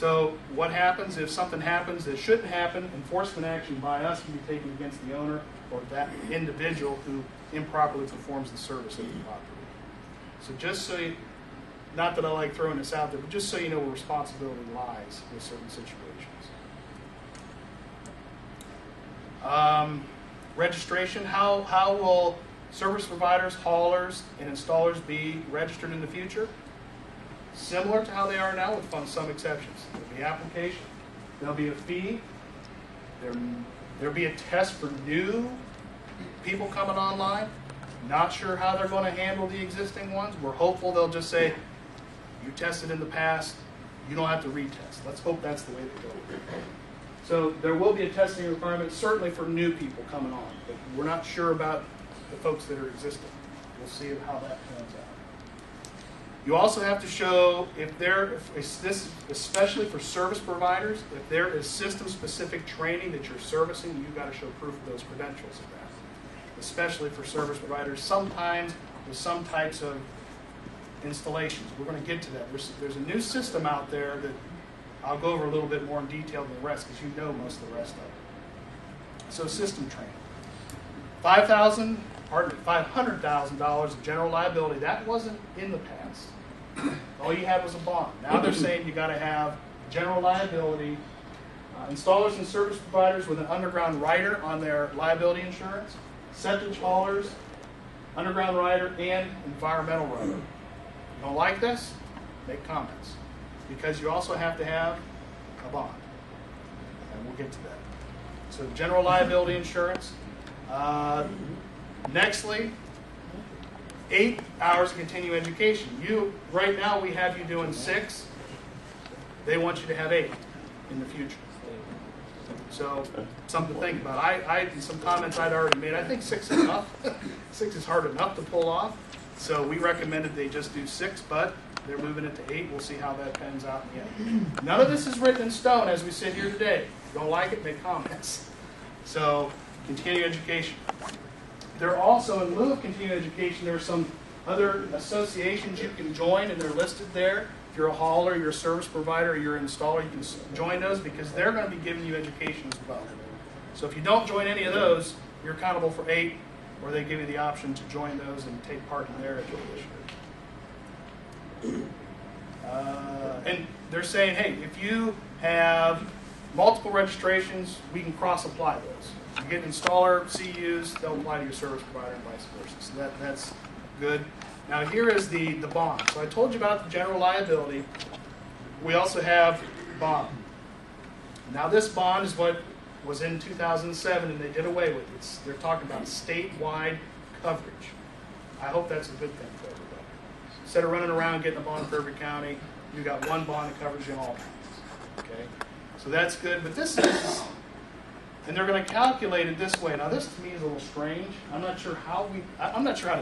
So what happens if something happens that shouldn't happen? Enforcement action by us can be taken against the owner or that individual who improperly performs the service of the property. So just so you, not that I like throwing this out there, but just so you know where responsibility lies with certain situations. Registration, how will service providers, haulers, and installers be registered in the future? Similar to how they are now with some exceptions. There'll be application, there'll be a fee, there'll be a test for new people coming online. Not sure how they're going to handle the existing ones. We're hopeful they'll just say, you tested in the past, you don't have to retest. Let's hope that's the way they go. So there will be a testing requirement, certainly for new people coming on, but we're not sure about the folks that are existing. We'll see how that turns out. You also have to show if this, especially for service providers, if there is system-specific training that you're servicing, you've got to show proof of those credentials of that. Especially for service providers, sometimes with some types of installations. We're going to get to that. There's a new system out there that I'll go over a little bit more in detail than the rest because you know most of the rest of it. So system training. $500,000 of general liability, that wasn't in the past. All you had was a bond. Now they're saying you got to have general liability. Installers and service providers with an underground rider on their liability insurance, septic haulers, underground rider, and environmental rider. You don't like this? Make comments. Because you also have to have a bond. And we'll get to that. So general liability insurance. Nextly, 8 hours of continuing education. Right now we have you doing 6. They want you to have 8 in the future. So something to think about. Some comments I'd already made. I think 6 is enough. 6 is hard enough to pull off. So we recommended they just do 6, but they're moving it to 8. We'll see how that pans out in the end. None of this is written in stone as we sit here today. If you don't like it, make comments. So continuing education. There are also, in lieu of continuing education, there are some other associations you can join, and they're listed there. If you're a hauler, you're a service provider, or you're an installer, you can join those because they're going to be giving you education as well. So if you don't join any of those, you're accountable for 8, or they give you the option to join those and take part in their education. And they're saying, hey, if you have multiple registrations, we can cross-apply those. You get an installer, CUs, they'll apply to your service provider and vice versa. So that's good. Now here is the bond. So I told you about the general liability. We also have bond. Now this bond is what was in 2007 and they did away with it. They're talking about statewide coverage. I hope that's a good thing for everybody. Instead of running around getting a bond for every county, you got one bond that covers you in all counties. Okay? So that's good. But this is, and they're going to calculate it this way. Now this to me is a little strange. I'm not sure how to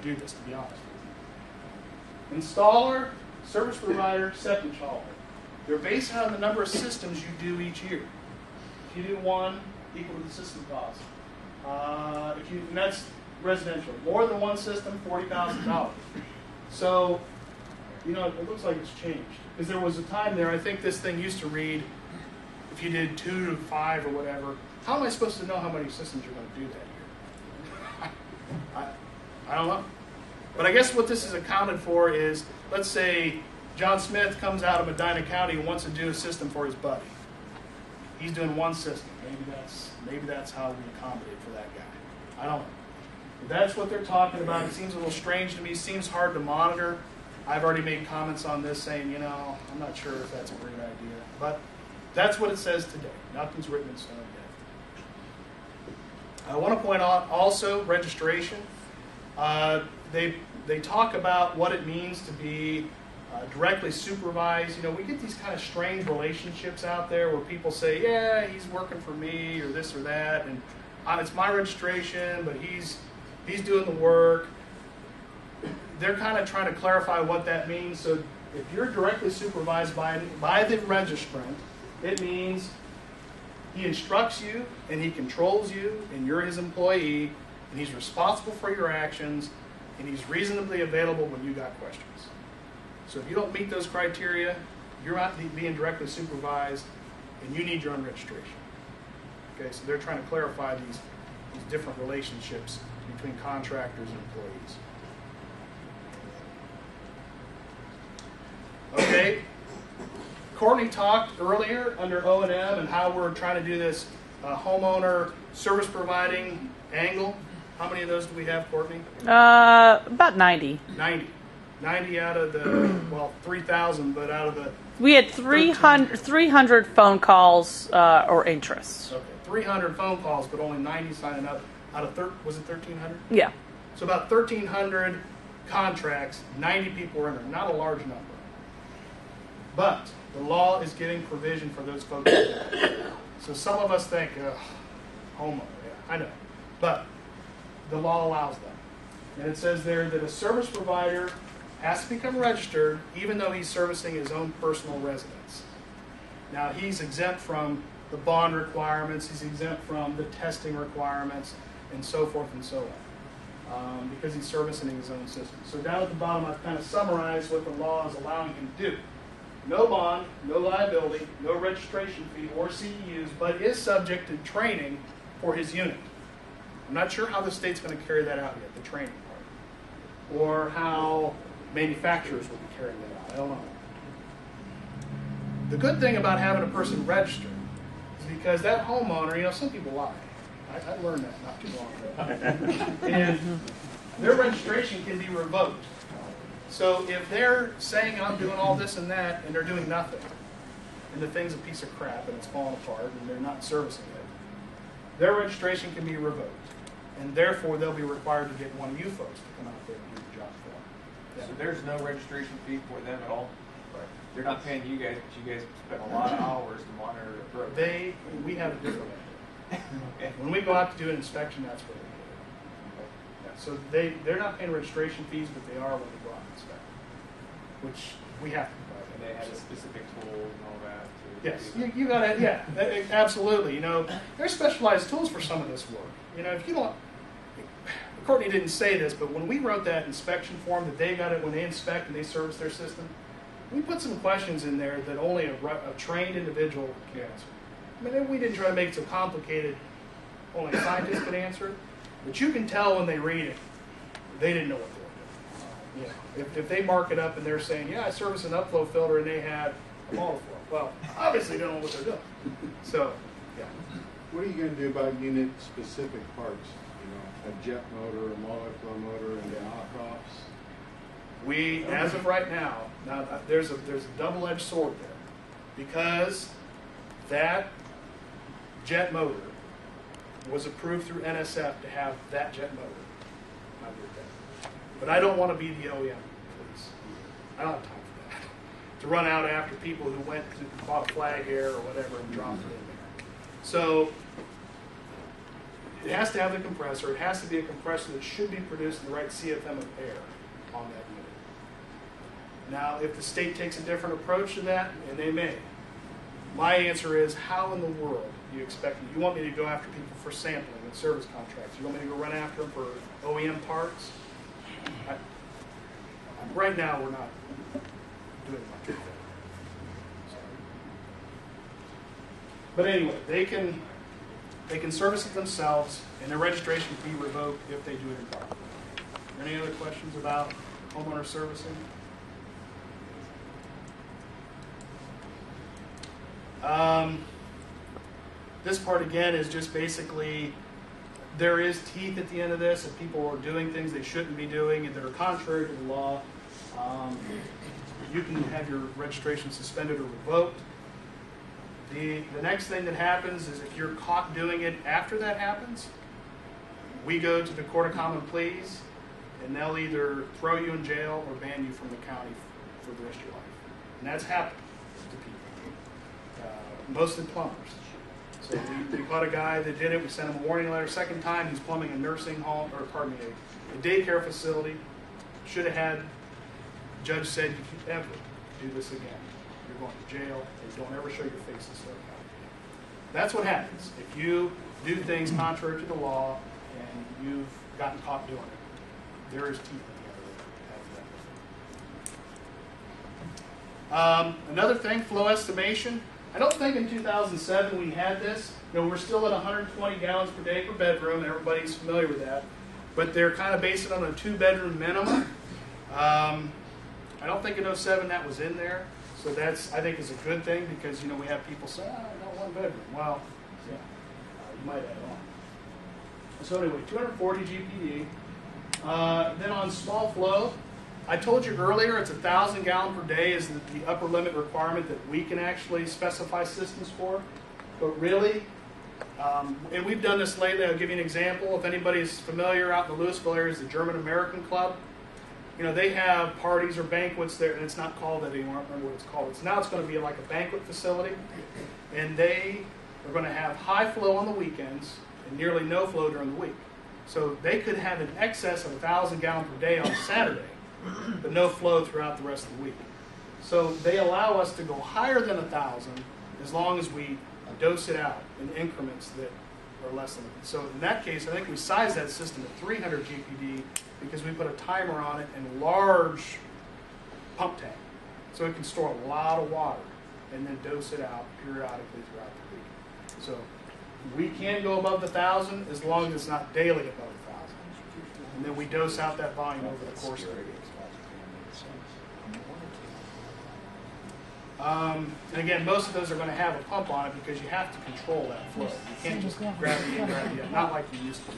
do this, to be honest with you. Installer, service provider, septic hauler. They're based on the number of systems you do each year. If you do 1, equal to the system cost. And that's residential. More than 1 system, $40,000. So, it looks like it's changed. Because there was a time there, I think this thing used to read, if you did 2 to 5 or whatever, how am I supposed to know how many systems you're going to do that year? I don't know. But I guess what this is accounted for is, let's say John Smith comes out of Medina County and wants to do a system for his buddy. He's doing 1 system. Maybe that's how we accommodate for that guy. I don't know. But that's what they're talking about. It seems a little strange to me. It seems hard to monitor. I've already made comments on this saying, I'm not sure if that's a great idea. But that's what it says today. Nothing's written in stone yet. I want to point out also registration. They talk about what it means to be directly supervised. We get these kind of strange relationships out there where people say, yeah, he's working for me or this or that, and it's my registration, but he's doing the work. They're kind of trying to clarify what that means. So if you're directly supervised by the registrant, it means he instructs you and he controls you and you're his employee and he's responsible for your actions and he's reasonably available when you got questions. So if you don't meet those criteria, you're not being directly supervised, and you need your own registration. Okay, so they're trying to clarify these different relationships between contractors and employees. Okay, Courtney talked earlier under O&M and how we're trying to do this homeowner service providing angle. How many of those do we have, Courtney? About 90. 90 out of the, well, 3,000, but out of the... We had 300 phone calls or interests. Okay, 300 phone calls, but only 90 signing up out of, was it 1,300? Yeah. So about 1,300 contracts, 90 people were in there. Not a large number. But the law is giving provision for those folks. So some of us think, homeowner, yeah, I know. But the law allows that. And it says there that a service provider has to become registered even though he's servicing his own personal residence. Now, he's exempt from the bond requirements, he's exempt from the testing requirements, and so forth and so on, because he's servicing his own system. So down at the bottom, I've kind of summarized what the law is allowing him to do. No bond, no liability, no registration fee or CEUs, but is subject to training for his unit. I'm not sure how the state's going to carry that out yet, the training part, or how manufacturers will be carrying that out. I don't know. The good thing about having a person registered is because that homeowner, you know, some people lie. I learned that not too long ago. And their registration can be revoked. So if they're saying I'm doing all this and that, and they're doing nothing, and the thing's a piece of crap and it's falling apart and they're not servicing it, their registration can be revoked. And therefore they'll be required to get one of you folks to come out there and do the job for them. Yeah. So there's no registration fee for them at all? Right. They're not paying you guys, but you guys spend a lot of hours to monitor the program. We have a different method. Okay. When we go out to do an inspection, that's what we do. Yeah, so they're not paying registration fees, but they are when they go out and inspect, which we have to provide. And they have a specific tool and all that. Yes, you got to, yeah, absolutely. You know, there's specialized tools for some of this work. You know, if you don't, Courtney didn't say this, but when we wrote that inspection form that they got it when they inspect and they service their system, we put some questions in there that only a trained individual can answer. I mean, we didn't try to make it so complicated, only a scientist could answer it, but you can tell when they read it, they didn't know what they were doing. You know, if they mark it up and they're saying, yeah, I service an upflow filter and they had a motor flow. Well, obviously they don't know what they're doing. So, yeah. What are you going to do about unit-specific parts? You know, a jet motor, a multi-flow motor, and the knockoffs? We, as of right now, there's a double-edged sword there, because that jet motor was approved through NSF to have that jet motor. I agree with that. But I don't want to be the OEM, please. I don't have time for that. To run out after people who went to bought a flag air or whatever and dropped it in there. So it has to have the compressor. It has to be a compressor that should be producing the right CFM of air on that unit. Now, if the state takes a different approach to that, and they may, my answer is, how in the world do you expect me? You want me to go after people for sampling and service contracts? You want me to go run after them for OEM parts? Right now, we're not doing much of that. But anyway, they can service it themselves, and their registration fee revoked if they do it improperly. Any other questions about homeowner servicing? This part again is just basically there is teeth at the end of this. If people are doing things they shouldn't be doing and that are contrary to the law, you can have your registration suspended or revoked. The next thing that happens is if you're caught doing it after that happens, we go to the Court of Common Pleas, and they'll either throw you in jail or ban you from the county for the rest of your life. And that's happened to people, mostly plumbers. So we caught a guy that did it. We sent him a warning letter. Second time, he's plumbing a nursing home, or pardon me, a daycare facility. Should have had, the judge said, if you ever do this again, you're going to jail, and don't ever show your face in Southern California. That's what happens. If you do things contrary to the law and you've gotten caught doing it, there is teeth at the end of Another thing, flow estimation. I don't think in 2007 we had this. We're still at 120 gallons per day per bedroom. Everybody's familiar with that. But they're kind of based it on a 2-bedroom minimum. I don't think in 2007 that was in there. So that's, I think, is a good thing because, we have people say, I got 1 bedroom. Well, yeah, you might add on. So anyway, 240 GPD. Then on small flow, I told you earlier it's 1,000 gallon per day is the upper limit requirement that we can actually specify systems for. But really, and we've done this lately, I'll give you an example. If anybody's familiar out in the Louisville area, is the German American Club. They have parties or banquets there, and it's not called that anymore. I don't remember what it's called. Now it's going to be like a banquet facility, and they are going to have high flow on the weekends and nearly no flow during the week. So they could have an excess of 1,000 gallons per day on Saturday, but no flow throughout the rest of the week. So they allow us to go higher than 1,000 as long as we dose it out in increments that are less than. So in that case, I think we sized that system at 300 GPD because we put a timer on it and a large pump tank. So it can store a lot of water and then dose it out periodically throughout the week. So we can go above the 1,000 as long as it's not daily above 1,000. And then we dose out that volume over the course of the week. And again, most of those are going to have a pump on it because you have to control that flow. You can't just grab it in, grab it in, not like you used to do.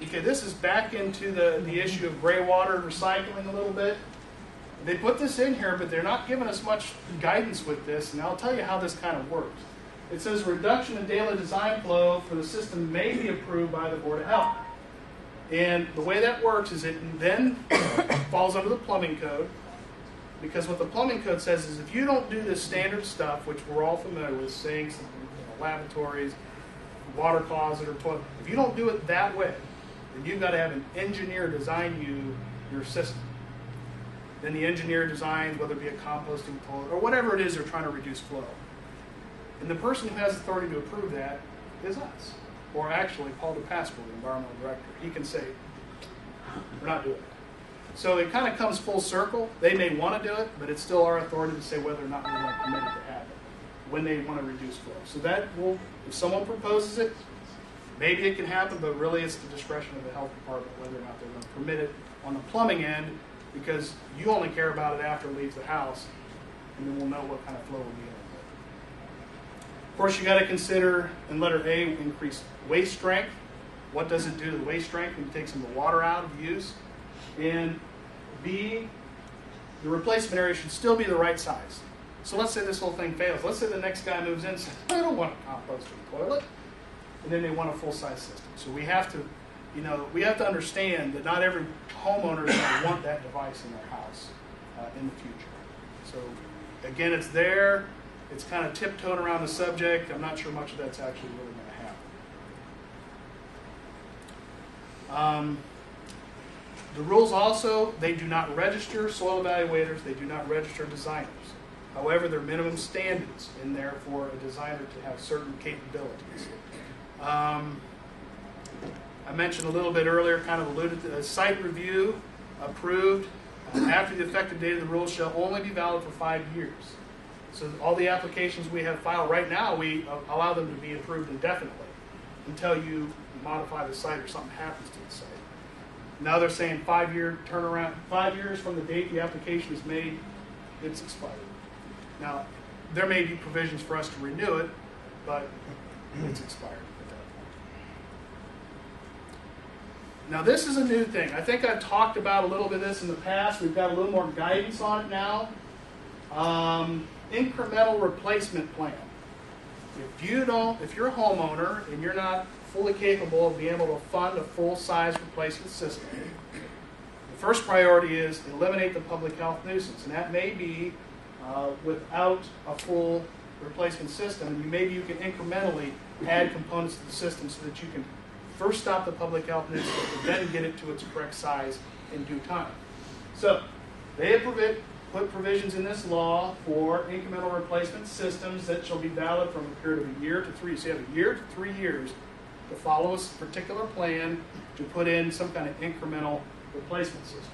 Okay, this is back into the issue of Greywater Recycling a little bit. They put this in here, but they're not giving us much guidance with this, and I'll tell you how this kind of works. It says reduction in daily design flow for the system may be approved by the Board of Health. And the way that works is it then falls under the plumbing code, because what the plumbing code says is if you don't do this standard stuff, which we're all familiar with, sinks, lavatories, water closet, or toilet, if you don't do it that way, then you've got to have an engineer design your system. Then the engineer designs, whether it be a composting toilet or whatever it is they're trying to reduce flow. And the person who has authority to approve that is us. Or actually, Paul DePascal, the environmental director. He can say, we're not doing it. So it kind of comes full circle. They may want to do it, but it's still our authority to say whether or not we're going to permit it to happen when they want to reduce flow. So that will, if someone proposes it, maybe it can happen, but really it's the discretion of the health department whether or not they're going to permit it on the plumbing end, because you only care about it after it leaves the house, and then we'll know what kind of flow we're dealing with. Of course, you got to consider in letter A, increase waste strength. What does it do to the waste strength when you take some of the water out of use? And B, the replacement area should still be the right size. So let's say this whole thing fails. Let's say the next guy moves in and says, I don't want a composting toilet. And then they want a full-size system. So we have to, we have to understand that not every homeowner is going to want that device in their house in the future. So again, it's there. It's kind of tiptoeing around the subject. I'm not sure much of that's actually really going to happen. The rules also, they do not register soil evaluators. They do not register designers. However, there are minimum standards in there for a designer to have certain capabilities. I mentioned a little bit earlier, kind of alluded to a site review approved after the effective date of the rules shall only be valid for 5 years. So all the applications we have filed right now, we allow them to be approved indefinitely until you modify the site or something happens to the site. Now they're saying 5-year turnaround, 5 years from the date the application is made, it's expired. Now, there may be provisions for us to renew it, but it's expired at that point. Now, this is a new thing. I think I've talked about a little bit of this in the past. We've got a little more guidance on it now. Incremental replacement plan. If you're a homeowner and you're not fully capable of being able to fund a full-size replacement system, the first priority is eliminate the public health nuisance, and that may be without a full replacement system. And maybe you can incrementally add components to the system so that you can first stop the public health nuisance and then get it to its correct size in due time. So they have put provisions in this law for incremental replacement systems that shall be valid from a period of a year to 3. So you have a year to 3 years to follow a particular plan to put in some kind of incremental replacement system.